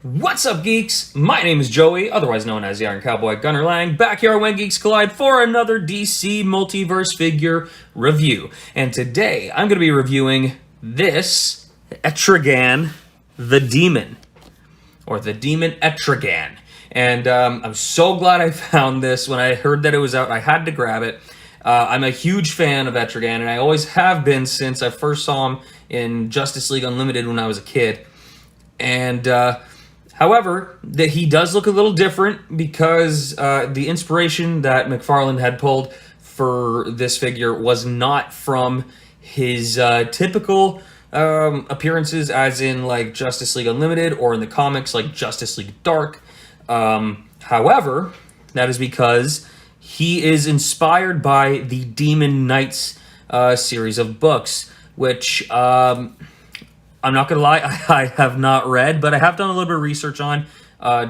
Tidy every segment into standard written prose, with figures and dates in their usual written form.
What's up, geeks? My name is Joey, otherwise known as the Iron Cowboy Gunner Lang, back here when Geeks Collide for another DC Multiverse figure review. And today, I'm going to be reviewing this Etrigan the Demon, or the Demon Etrigan. And I'm so glad I found this. When I heard that it was out, I had to grab it. I'm a huge fan of Etrigan, and I always have been since I first saw him in Justice League Unlimited when I was a kid. And however, that he does look a little different because the inspiration that McFarlane had pulled for this figure was not from his typical appearances, as in like Justice League Unlimited or in the comics like Justice League Dark. However, that is because he is inspired by the Demon Knights series of books, which I'm not going to lie, I have not read, but I have done a little bit of research on,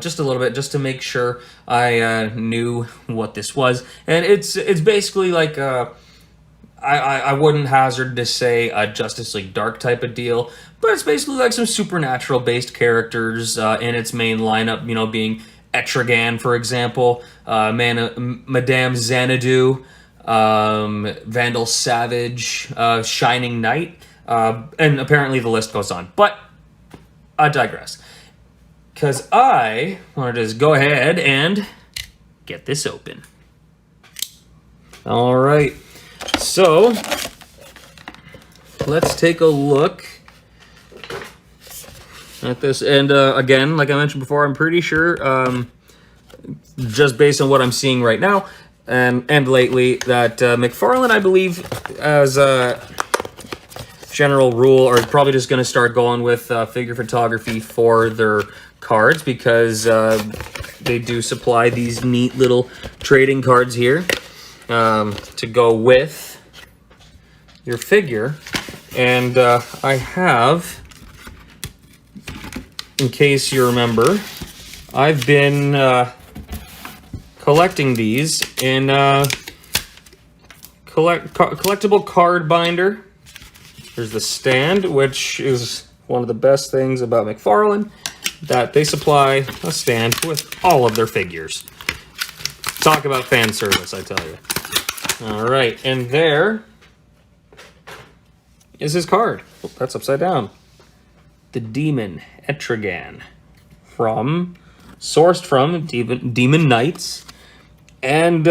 just a little bit, just to make sure I knew what this was. And it's basically like, I wouldn't hazard to say a Justice League Dark type of deal, but it's basically like some supernatural-based characters in its main lineup, you know, being Etrigan, for example, Madame Xanadu, Vandal Savage, Shining Knight, and apparently the list goes on. But I digress, because I want to just go ahead and get this open. All right, so let's take a look at this. And again, like I mentioned before, I'm pretty sure, just based on what I'm seeing right now and lately, that McFarlane, I believe, as a general rule, are probably just going to start going with figure photography for their cards, because they do supply these neat little trading cards here to go with your figure. And I have, in case you remember, I've been collecting these in collectible card binder. There's the stand, which is one of the best things about McFarlane, that they supply a stand with all of their figures. Talk about fan service, I tell you. All right, and there is his card. Oh, that's upside down. The Demon Etrigan, sourced from Demon Knights, and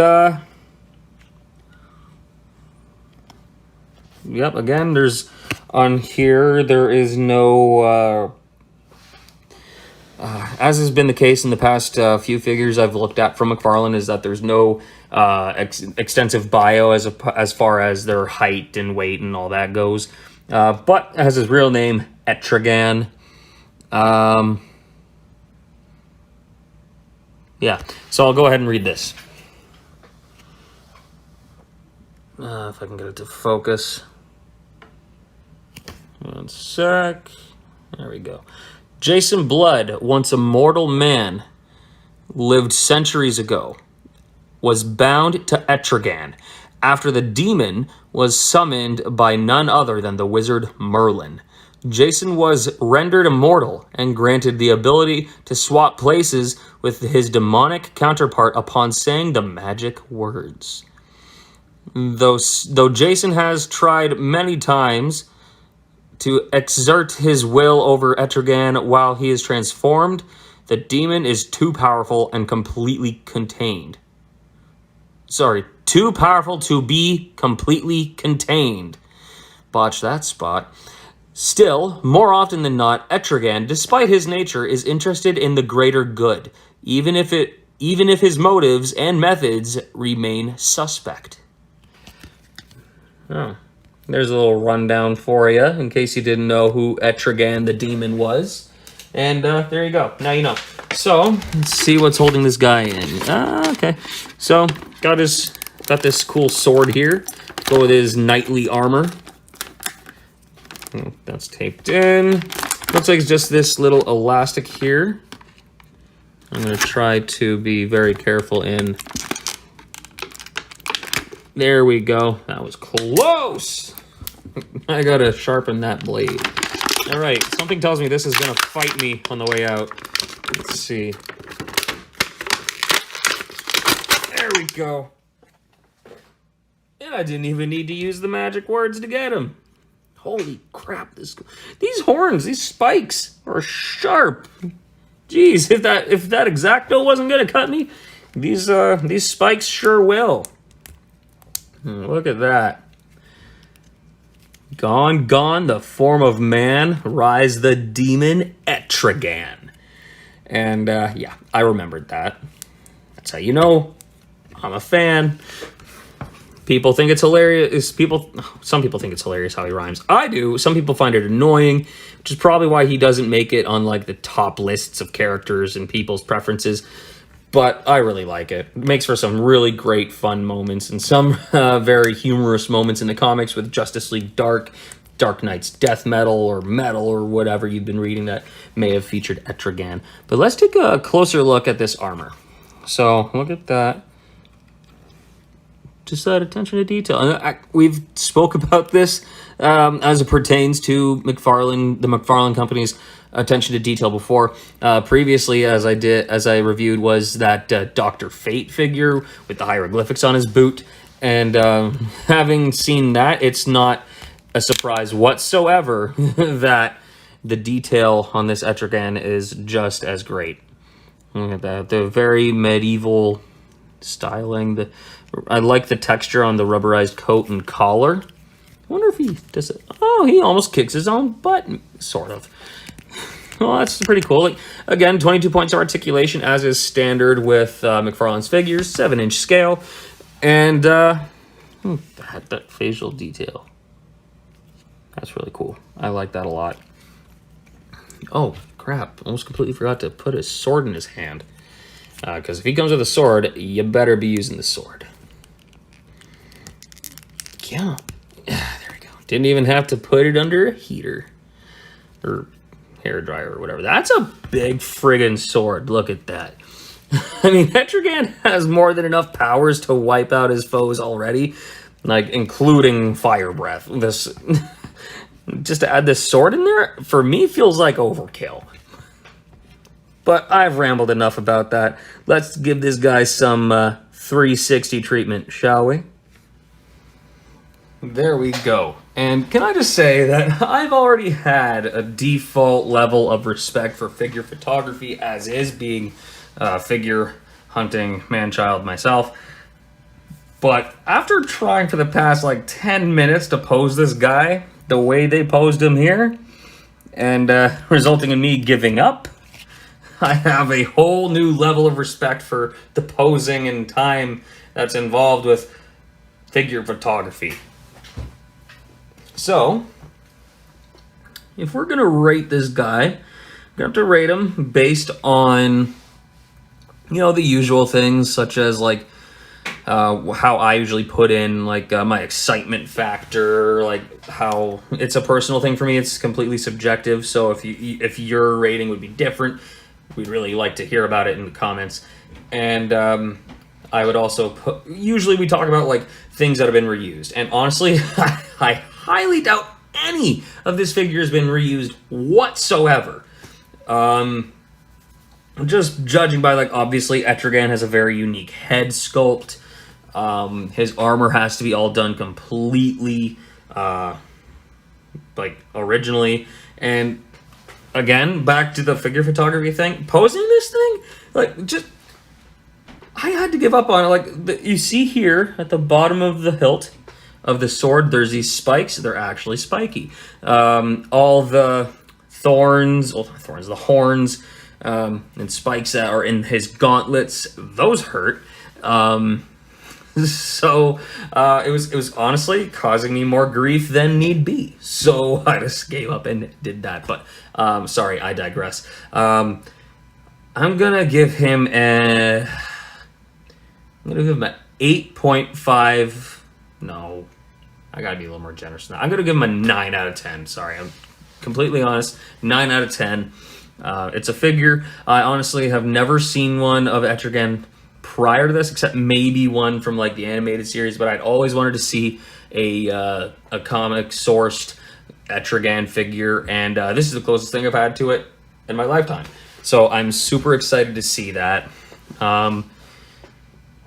yep, again, there's on here, there is no, as has been the case in the past few figures I've looked at from McFarlane, is that there's no extensive bio as far as their height and weight and all that goes. But it has his real name, Etrigan. Yeah, so I'll go ahead and read this. If I can get it to focus. One sec. There we go. Jason Blood, once a mortal man, lived centuries ago, was bound to Etrigan after the demon was summoned by none other than the wizard Merlin. Jason was rendered immortal and granted the ability to swap places with his demonic counterpart upon saying the magic words. Though Jason has tried many times to exert his will over Etrigan while he is transformed, the demon is too powerful and completely contained. Sorry, too powerful to be completely contained. Botch that spot. Still, more often than not, Etrigan, despite his nature, is interested in the greater good, even if his motives and methods remain suspect. Oh, there's a little rundown for you, in case you didn't know who Etrigan the Demon was. And there you go. Now you know. So, let's see what's holding this guy in. Okay. So, got this cool sword here. Go with his knightly armor. That's taped in. Looks like it's just this little elastic here. I'm going to try to be very careful in. There we go. That was close. I got to sharpen that blade. All right, something tells me this is going to fight me on the way out. Let's see. There we go. And I didn't even need to use the magic words to get him. Holy crap, these horns, these spikes are sharp. Jeez, if that Exacto wasn't going to cut me, these spikes sure will. Look at that. Gone, gone, the form of man, rise the demon Etrigan. And, yeah, I remembered that. That's how you know I'm a fan. People think it's hilarious. Some people think it's hilarious how he rhymes. I do. Some people find it annoying, which is probably why he doesn't make it on, like, the top lists of characters and people's preferences. But I really like it. It makes for some really great fun moments and some very humorous moments in the comics with Justice League Dark, Dark Knight's Death Metal or whatever you've been reading that may have featured Etrigan. But let's take a closer look at this armor. So look at that. Just that attention to detail. And we've spoke about this as it pertains to the McFarlane Company's attention to detail before. Previously, as I reviewed, was that Dr. Fate figure with the hieroglyphics on his boot. And having seen that, it's not a surprise whatsoever that the detail on this Etrigan is just as great. Look at that. The very medieval styling. I like the texture on the rubberized coat and collar. I wonder if he does it. Oh, he almost kicks his own butt, sort of. Well, that's pretty cool. Like, again, 22 points of articulation, as is standard with McFarlane's figures, 7-inch scale, and that facial detail. That's really cool. I like that a lot. Oh, crap. Almost completely forgot to put his sword in his hand. Because if he comes with a sword, you better be using the sword. Yeah. There we go. Didn't even have to put it under a heater. Or hair dryer or whatever. That's a big friggin' sword. Look at that. I mean, Etrigan has more than enough powers to wipe out his foes already. Like, including fire breath. This... Just to add this sword in there, for me, feels like overkill. But I've rambled enough about that. Let's give this guy some 360 treatment, shall we? There we go. And can I just say that I've already had a default level of respect for figure photography, as is, being figure hunting man-child myself. But after trying for the past, like, 10 minutes to pose this guy the way they posed him here, and resulting in me giving up, I have a whole new level of respect for the posing and time that's involved with figure photography. So, if we're going to rate this guy, we're going to have to rate him based on, you know, the usual things, such as, like, how I usually put in, like, my excitement factor, like, how it's a personal thing for me. It's completely subjective, so if your rating would be different, we'd really like to hear about it in the comments. And I would also usually we talk about, like, things that have been reused. And honestly, I highly doubt any of this figure has been reused whatsoever. Just judging by, like, obviously Etrigan has a very unique head sculpt. His armor has to be all done completely, like, originally. And again, back to the figure photography thing, posing this thing, like, just, I had to give up on it. Like, you see here at the bottom of the hilt of the sword, there's these spikes. They're actually spiky. All the the horns, and spikes that are in his gauntlets, those hurt. So it was honestly causing me more grief than need be. So I just gave up and did that. But sorry, I digress. I'm gonna give him an 8.5. No, I gotta be a little more generous than that. I'm gonna give him a 9 out of 10. Sorry, I'm completely honest. 9 out of 10. It's a figure. I honestly have never seen one of Etrigan prior to this, except maybe one from, like, the animated series, but I'd always wanted to see a comic sourced Etrigan figure, and this is the closest thing I've had to it in my lifetime. So I'm super excited to see that.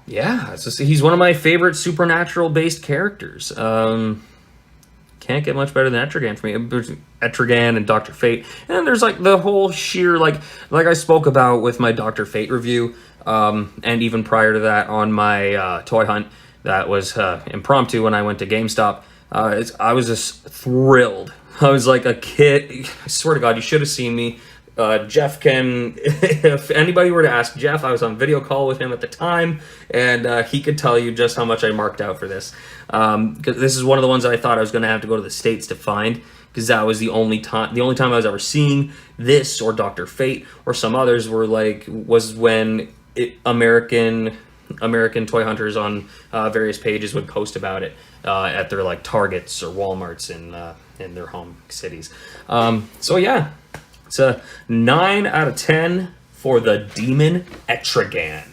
Yeah, he's one of my favorite supernatural-based characters. Can't get much better than Etrigan for me. There's Etrigan and Dr. Fate. And there's like the whole sheer, like I spoke about with my Dr. Fate review, and even prior to that on my toy hunt that was impromptu when I went to GameStop. I was just thrilled. I was like a kid. I swear to God, you should have seen me. Jeff can, if anybody were to ask Jeff, I was on video call with him at the time, and he could tell you just how much I marked out for this. Because this is one of the ones that I thought I was going to have to go to the States to find, because that was the only time I was ever seeing this or Dr. Fate or some others was when American toy hunters on various pages would post about it at their like Targets or Walmarts in their home cities. So yeah. It's a 9 out of 10 for the Demon Etrigan.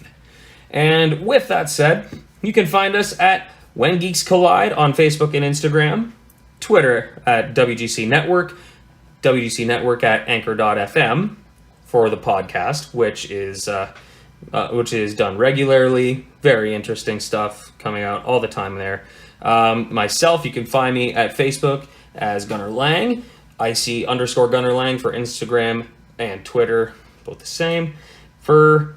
And with that said, you can find us at When Geeks Collide on Facebook and Instagram, Twitter at WGC Network, WGC Network at Anchor.fm for the podcast, which is done regularly. Very interesting stuff coming out all the time there. Myself, you can find me at Facebook as Gunnar Lang. IC_Gunnar Lang for Instagram and Twitter, both the same. For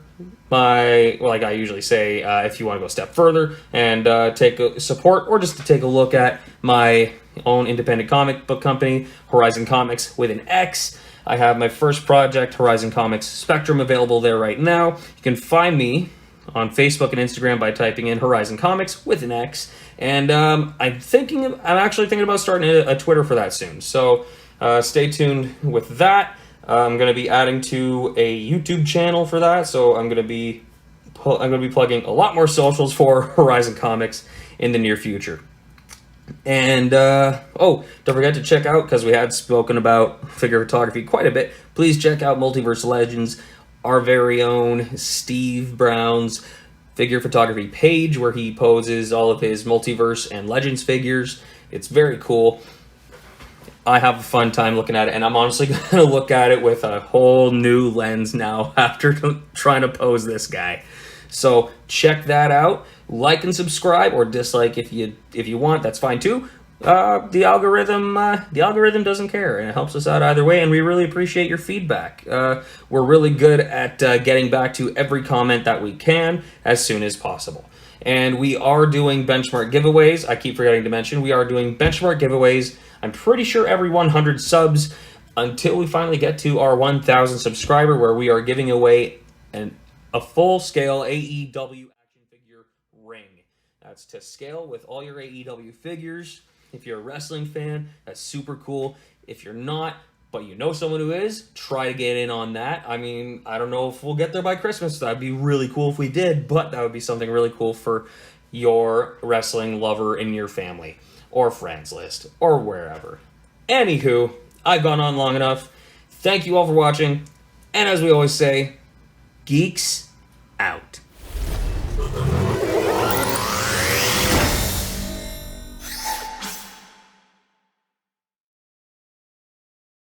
my, like I usually say, if you want to go a step further and take a support or just to take a look at my own independent comic book company, Horizon Comics with an X. I have my first project, Horizon Comics Spectrum, available there right now. You can find me on Facebook and Instagram by typing in Horizon Comics with an X. And I'm actually thinking about starting a Twitter for that soon. So stay tuned with that. I'm going to be adding to a YouTube channel for that, so I'm going to be plugging a lot more socials for Horizon Comics in the near future. And don't forget to check out, because we had spoken about figure photography quite a bit, please check out Multiverse Legends, our very own Steve Brown's figure photography page, where he poses all of his Multiverse and Legends figures. It's very cool. I have a fun time looking at it, and I'm honestly going to look at it with a whole new lens now after trying to pose this guy. So check that out. Like and subscribe, or dislike if you want. That's fine too. The algorithm doesn't care, and it helps us out either way, and we really appreciate your feedback. We're really good at getting back to every comment that we can as soon as possible. And we are doing benchmark giveaways. I keep forgetting to mention, we are doing benchmark giveaways. I'm pretty sure every 100 subs until we finally get to our 1,000 subscriber, where we are giving away a full-scale AEW action figure ring. That's to scale with all your AEW figures. If you're a wrestling fan, that's super cool. If you're not, but you know someone who is, try to get in on that. I mean, I don't know if we'll get there by Christmas. That'd be really cool if we did, but that would be something really cool for your wrestling lover in your family or friends list or wherever. Anywho, I've gone on long enough. Thank you all for watching. And as we always say, geeks out.